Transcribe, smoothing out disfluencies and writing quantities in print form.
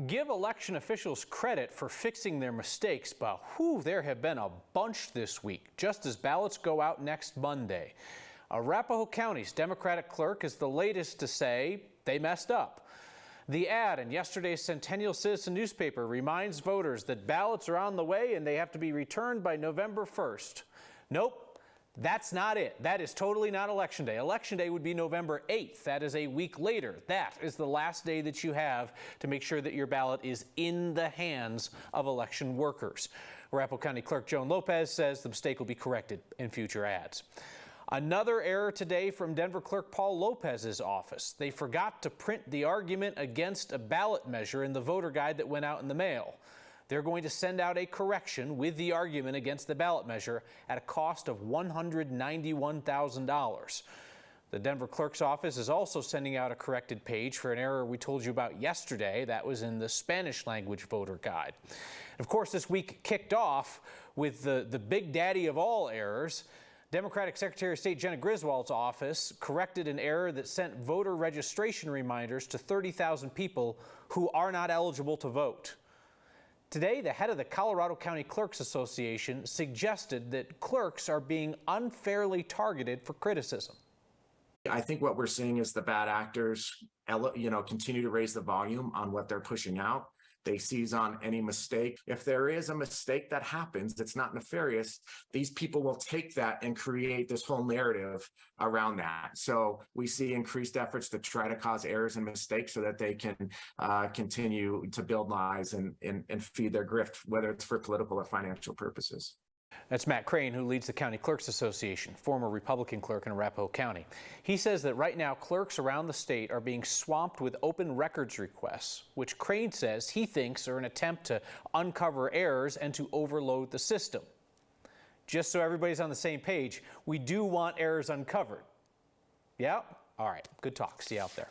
Give election officials credit for fixing their mistakes, but there have been a bunch this week, just as ballots go out next Monday. Arapahoe County's Democratic clerk is the latest to say they messed up. The ad in yesterday's Centennial Citizen newspaper reminds voters that ballots are on the way and they have to be returned by November 1st. Nope. That's not it. That is totally not Election Day. Election Day would be November 8th. That is a week later. That is the last day that you have to make sure that your ballot is in the hands of election workers. Arapahoe County Clerk Joan Lopez says the mistake will be corrected in future ads. Another error today from Denver Clerk Paul Lopez's office. They forgot to print the argument against a ballot measure in the voter guide that went out in the mail. They're going to send out a correction with the argument against the ballot measure at a cost of $191,000. The Denver Clerk's office is also sending out a corrected page for an error we told you about yesterday. That was in the Spanish language voter guide. Of course, this week kicked off with the big daddy of all errors. Democratic Secretary of State Jenna Griswold's office corrected an error that sent voter registration reminders to 30,000 people who are not eligible to vote. Today, the head of the Colorado County Clerks Association suggested that clerks are being unfairly targeted for criticism. I think what we're seeing is the bad actors, continue to raise the volume on what they're pushing out. They seize on any mistake. If there is a mistake that happens that's not nefarious, these people will take that and create this whole narrative around that. So we see increased efforts to try to cause errors and mistakes so that they can continue to build lies and feed their grift, whether it's for political or financial purposes. That's Matt Crane, who leads the County Clerks Association, former Republican clerk in Arapahoe County. He says that right now clerks around the state are being swamped with open records requests, which Crane says he thinks are an attempt to uncover errors and to overload the system. Just so everybody's on the same page, we do want errors uncovered. Yeah? All right. Good talk. See you out there.